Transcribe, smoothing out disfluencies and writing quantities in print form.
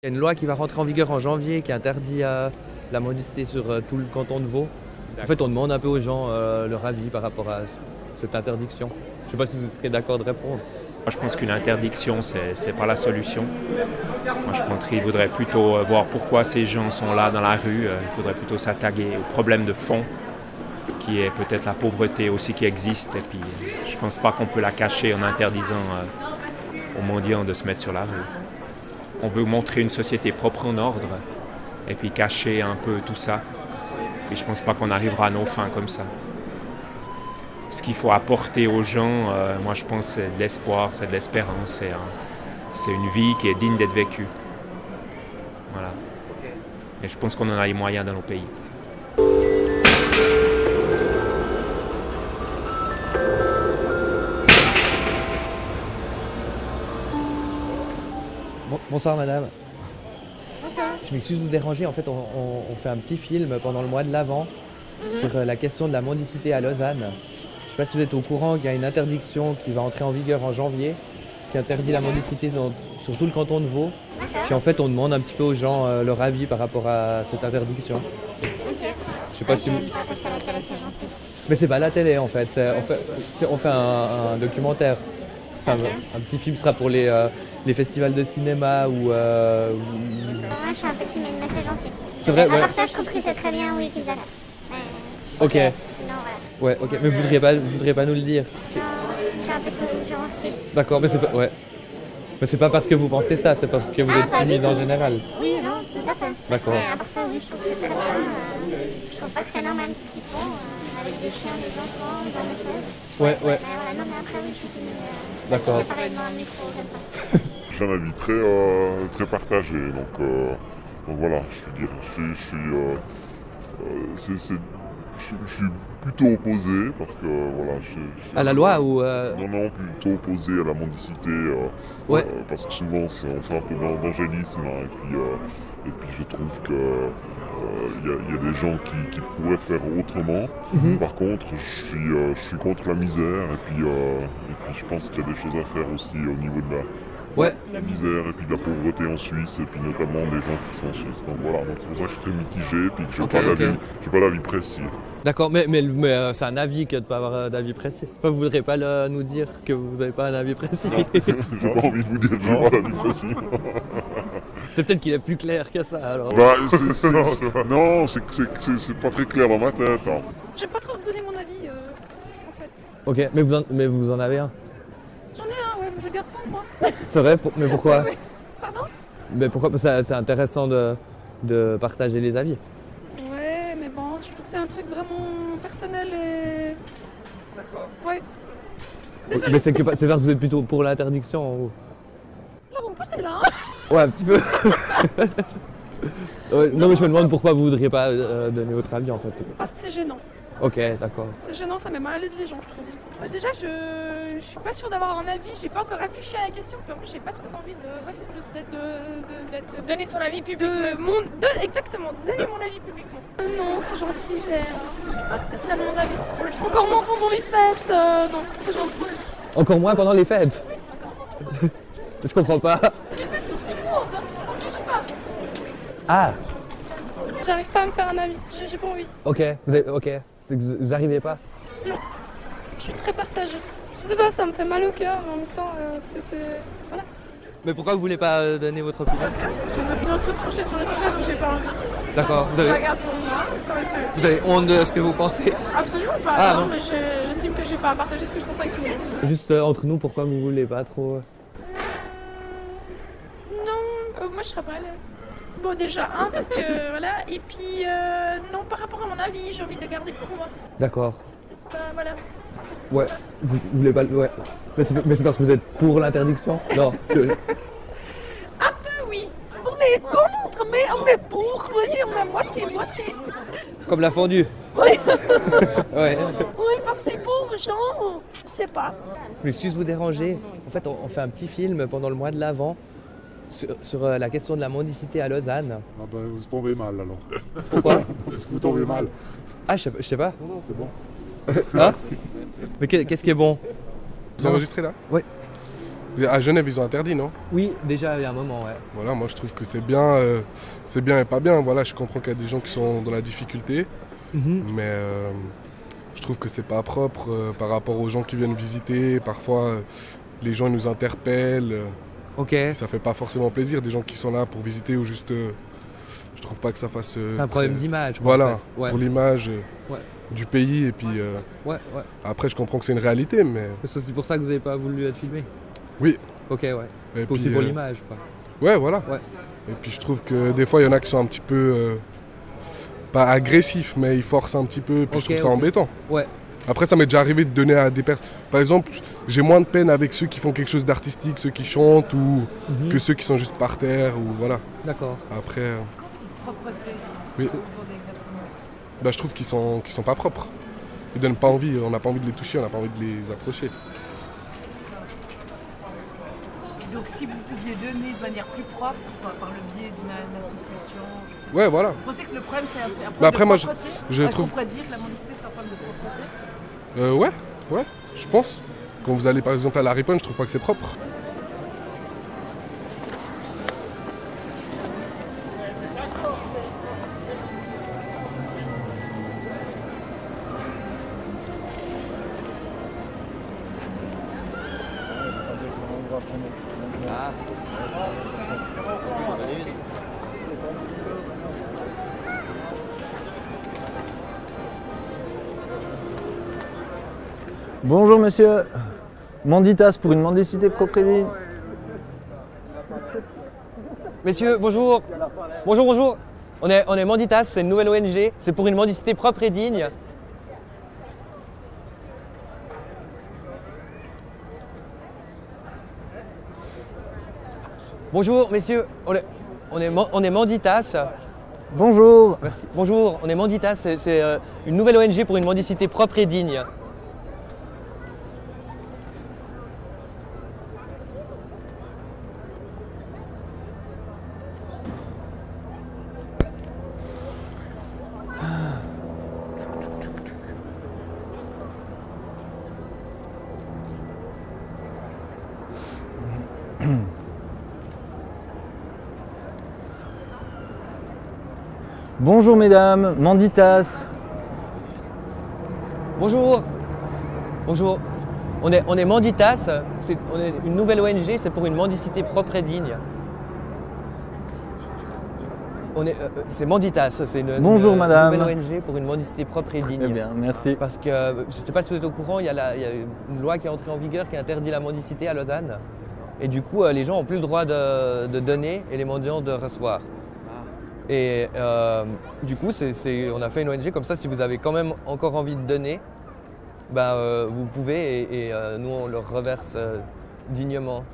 Il y a une loi qui va rentrer en vigueur en janvier qui interdit la mendicité sur tout le canton de Vaud. En fait, on demande un peu aux gens leur avis par rapport à cette interdiction. Je ne sais pas si vous serez d'accord de répondre. Moi, je pense qu'une interdiction, c'est pas la solution. Moi, je pense qu'il faudrait plutôt voir pourquoi ces gens sont là dans la rue. Il faudrait plutôt s'attaquer au problème de fond, qui est peut-être la pauvreté aussi qui existe. Et puis, je ne pense pas qu'on peut la cacher en interdisant aux mendiants de se mettre sur la rue. On veut montrer une société propre en ordre et puis cacher un peu tout ça. Et je ne pense pas qu'on arrivera à nos fins comme ça. Ce qu'il faut apporter aux gens, moi je pense, c'est de l'espoir, c'est de l'espérance, c'est une vie qui est digne d'être vécue. Voilà. Et je pense qu'on en a les moyens dans nos pays. Bonsoir madame. Bonsoir. Je m'excuse de vous déranger, en fait on fait un petit film pendant le mois de l'Avent sur la question de la mendicité à Lausanne. Je ne sais pas si vous êtes au courant qu'il y a une interdiction qui va entrer en vigueur en janvier, qui interdit la mendicité sur tout le canton de Vaud. Puis en fait on demande un petit peu aux gens leur avis par rapport à cette interdiction. Je sais pas si vous... Ça va c'est gentil. Mais c'est pas la télé en fait, on fait un documentaire. Enfin, un petit film sera pour les festivals de cinéma ou... Je suis un peu timide, mais c'est gentil. C'est vrai, À ouais. part ça, je trouve que c'est très bien, oui, qu'ils arrêtent. Ok. Sinon, voilà. Ouais, ok. Mais vous voudriez pas nous le dire? Non, je suis un peu timide, genre aussi. D'accord, mais c'est pas... Ouais. Mais c'est pas parce que vous pensez ça, c'est parce que vous êtes pas du timide en tout. général. Oui, non, tout à fait. D'accord. Mais à part ça, oui, je trouve que c'est très bien. Je trouve pas que c'est normal ce qu'ils font, avec des chiens, des enfants, des choses. Ouais. Mais voilà, non, mais après, oui, je suis timide. D'accord. Je vais parler devant un micro, comme ça. J'ai un avis très partagé, donc voilà, je suis plutôt opposé parce que voilà. À la loi ou... Non, plutôt opposé à la mendicité, Ouais. parce que souvent on fait un peu d'angélisme et puis je trouve que il y a des gens qui pourraient faire autrement. Par contre, je suis contre la misère et puis je pense qu'il y a des choses à faire aussi au niveau de la misère et puis de la pauvreté en Suisse et puis notamment des gens qui sont en Suisse. Donc voilà, donc c'est pour ça que je suis très mitigé et puis que j'ai pas d'avis précis. D'accord, mais c'est un avis que de ne pas avoir d'avis précis. Enfin, vous voudrez pas nous dire que vous n'avez pas un avis précis? J'ai pas envie de vous dire que j'ai pas d'avis précis. C'est peut-être qu'il est plus clair que ça alors. Bah, non, c'est pas très clair dans ma tête. Hein. J'aime pas trop donner mon avis, en fait. Ok, mais vous en avez un? J'en ai un, ouais, mais je le garde pour moi. C'est vrai, mais pourquoi? Ouais. Pardon? Mais pourquoi? Parce que c'est intéressant de partager les avis. Ouais, mais bon, je trouve que c'est un truc vraiment personnel et... Ouais. Désolée. Mais c'est parce que vous êtes plutôt pour l'interdiction ou... Là, vous me poussez là, hein. Ouais, un petit peu. Ouais, non, mais je me demande pourquoi vous voudriez pas donner votre avis en fait. Parce que c'est gênant. Ok, d'accord. C'est gênant, ça met mal à l'aise les gens, je trouve. Bah déjà, je suis pas sûre d'avoir un avis, j'ai pas encore réfléchi à la question, puis en plus, j'ai pas très envie d'être Donner son avis public. exactement, donner mon avis publiquement. Non, c'est gentil, j'ai pas spécialement d'avis. Encore moins pendant les fêtes, non, c'est gentil. Encore moins pendant les fêtes. Je comprends pas. Les fêtes pour tout le monde, on juge pas. Ah, J'arrive pas à me faire un avis, j'ai pas envie. ok, ok. C'est que vous arrivez pas. Non, je suis très partagée. Je sais pas, ça me fait mal au cœur, mais en même temps, voilà. Mais pourquoi vous voulez pas donner votre opinion? J'ai une opinion très tranchée sur le sujet, donc j'ai pas envie. D'accord, Je la garde pour moi, ça va être... vous avez honte de ce que vous pensez? Absolument pas, Ah, non, non. mais j'estime que j'ai pas à partager ce que je pense avec tout le monde. Juste entre nous, pourquoi vous voulez pas trop? Non, moi je serais pas à l'aise. Bon, déjà, parce que voilà, et puis non, par rapport à mon avis, j'ai envie de le garder pour moi. D'accord. Voilà. Ouais. Vous voulez pas? Ouais. Mais c'est parce que vous êtes pour l'interdiction? Non. Un peu, oui. On est contre, mais on est pour, vous voyez, on est moitié-moitié. Comme la fondue. Oui. Ouais. Oui, parce que les pauvres gens, je sais pas. Je m'excuse de vous déranger. En fait, on fait un petit film pendant le mois de l'Avent sur la question de la mendicité à Lausanne. Ah ben vous tombez mal alors. Pourquoi? Vous tombez mal. Ah, je sais pas. Non, c'est bon. Hein? Mais qu'est-ce qui est bon? Vous enregistrez là? Ouais. À Genève, ils ont interdit, non? Oui, déjà il y a un moment, ouais. Voilà, moi je trouve que c'est bien et pas bien. Voilà, je comprends qu'il y a des gens qui sont dans la difficulté, mais je trouve que c'est pas propre par rapport aux gens qui viennent visiter. Parfois, les gens ils nous interpellent. Ok. Ça fait pas forcément plaisir, des gens qui sont là pour visiter ou juste. Je trouve pas que ça fasse. C'est un problème d'image. Voilà, en fait. Ouais. pour l'image Ouais. du pays et puis. Ouais. Après, je comprends que c'est une réalité, mais. C'est pour ça que vous n'avez pas voulu être filmé. Oui. Ok, ouais. Et Aussi puis, pour l'image, quoi. Ouais, voilà. Ouais. Et puis je trouve que des fois, il y en a qui sont un petit peu. Pas agressifs, mais ils forcent un petit peu, puis je trouve ça embêtant. Ouais. Après, ça m'est déjà arrivé de donner à des personnes. Par exemple, j'ai moins de peine avec ceux qui font quelque chose d'artistique, ceux qui chantent, ou que ceux qui sont juste par terre, ou voilà. D'accord. Après. Quand vous dites propreté, Oui. qu'est-ce que vous entendez exactement? Bah, je trouve qu'ils sont pas propres. Ils donnent pas envie, on n'a pas envie de les toucher, on n'a pas envie de les approcher. Et donc si vous pouviez donner de manière plus propre, par le biais d'une association, je sais pas. Ouais, voilà. Vous pensez que le problème c'est un problème Bah après, de moi, propreté? je Est-ce trouve. qu'on pourrait dire que la mendicité c'est un problème de propreté? Ouais, je pense. Quand vous allez par exemple à la Riponne, je trouve pas que c'est propre. Bonjour monsieur, Manditas pour une mendicité propre et digne. Messieurs, bonjour. Bonjour. On est Manditas, c'est une nouvelle ONG. C'est pour une mendicité propre et digne. Bonjour, messieurs. On est Manditas. Bonjour. Merci. Bonjour, on est Manditas. C'est une nouvelle ONG pour une mendicité propre et digne. Bonjour mesdames, Manditas. Bonjour. On est Manditas. On est une nouvelle ONG. C'est pour une mendicité propre et digne. C'est Manditas. C'est une Bonjour madame. nouvelle ONG pour une mendicité propre et digne. Très bien, merci. Parce que, je ne sais pas si vous êtes au courant, il y a une loi qui est entrée en vigueur qui interdit la mendicité à Lausanne. Et du coup, les gens n'ont plus le droit de donner et les mendiants de recevoir. Et du coup, on a fait une ONG comme ça, si vous avez quand même encore envie de donner, vous pouvez et nous on leur reverse dignement.